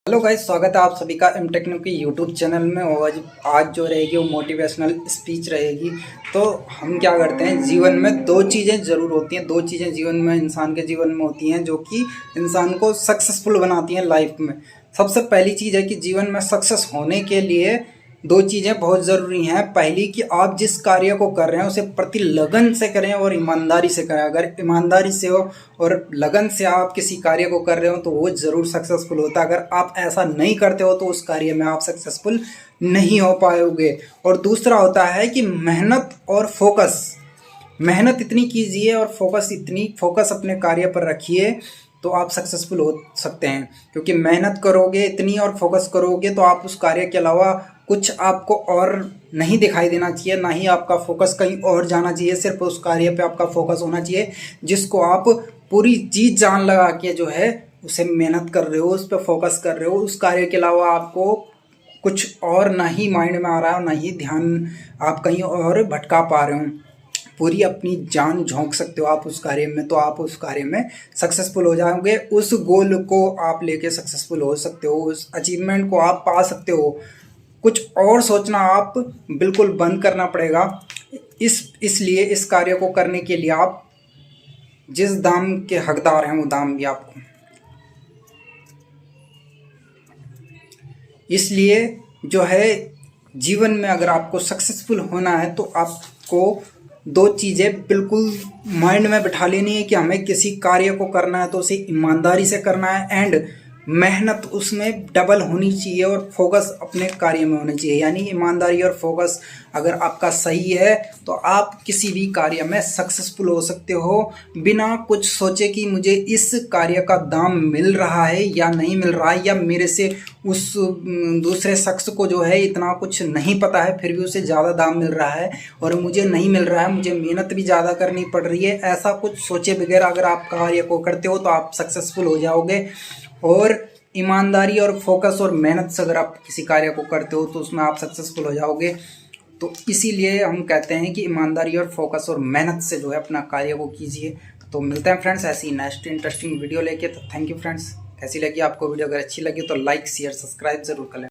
Hello guys, स्वागत है आप सभी का एम टेक्नो के यूट्यूब चैनल में। और आज जो रहेगी वो मोटिवेशनल स्पीच रहेगी। तो हम क्या करते हैं, जीवन में दो चीज़ें ज़रूर होती हैं। दो चीज़ें जीवन में, इंसान के जीवन में होती हैं जो कि इंसान को सक्सेसफुल बनाती हैं लाइफ में। सबसे पहली चीज़ है कि जीवन में सक्सेस होने के लिए दो चीज़ें बहुत ज़रूरी हैं। पहली कि आप जिस कार्य को कर रहे हैं उसे प्रति लगन से करें और ईमानदारी से करें। अगर ईमानदारी से हो और लगन से आप किसी कार्य को कर रहे हो तो वो ज़रूर सक्सेसफुल होता है। अगर आप ऐसा नहीं करते हो तो उस कार्य में आप सक्सेसफुल नहीं हो पाओगे। और दूसरा होता है कि मेहनत और फोकस। मेहनत इतनी कीजिए और फोकस अपने कार्य पर रखिए तो आप सक्सेसफुल हो सकते हैं। क्योंकि मेहनत करोगे इतनी और फोकस करोगे तो आप उस कार्य के अलावा कुछ आपको और नहीं दिखाई देना चाहिए, ना ही आपका फोकस कहीं और जाना चाहिए। सिर्फ उस कार्य पे आपका फोकस होना चाहिए जिसको आप पूरी जी जान लगा के जो है उसे मेहनत कर रहे हो, उस पर फोकस कर रहे हो। उस कार्य के अलावा आपको कुछ और ना ही माइंड में आ रहा है और ना ही ध्यान आप कहीं और भटका पा रहे हो। पूरी अपनी जान झोंक सकते हो आप उस कार्य में, तो आप उस कार्य में सक्सेसफुल हो जाओगे। उस गोल को आप लेके सक्सेसफुल हो सकते हो, उस अचीवमेंट को आप पा सकते हो। कुछ और सोचना आप बिल्कुल बंद करना पड़ेगा। इसलिए इस कार्य को करने के लिए आप जिस दाम के हकदार हैं वो दाम भी आपको। इसलिए जो है जीवन में अगर आपको सक्सेसफुल होना है तो आपको दो चीज़ें बिल्कुल माइंड में बिठा लेनी है कि हमें किसी कार्य को करना है तो उसे ईमानदारी से करना है। एंड मेहनत उसमें डबल होनी चाहिए और फोकस अपने कार्य में होना चाहिए। यानी ईमानदारी और फोकस अगर आपका सही है तो आप किसी भी कार्य में सक्सेसफुल हो सकते हो, बिना कुछ सोचे कि मुझे इस कार्य का दाम मिल रहा है या नहीं मिल रहा है, या मेरे से उस दूसरे शख्स को जो है इतना कुछ नहीं पता है फिर भी उसे ज़्यादा दाम मिल रहा है और मुझे नहीं मिल रहा है, मुझे मेहनत भी ज़्यादा करनी पड़ रही है। ऐसा कुछ सोचे बगैर अगर आप कार्य को करते हो तो आप सक्सेसफुल हो जाओगे। और ईमानदारी और फोकस और मेहनत से अगर आप किसी कार्य को करते हो तो उसमें आप सक्सेसफुल हो जाओगे। तो इसीलिए हम कहते हैं कि ईमानदारी और फोकस और मेहनत से जो है अपना कार्य को कीजिए। तो मिलते हैं फ्रेंड्स ऐसी नेक्स्ट इंटरेस्टिंग वीडियो लेके। तो थैंक यू फ्रेंड्स। कैसी लगी आपको वीडियो? अगर अच्छी लगी तो लाइक शेयर सब्सक्राइब जरूर करें।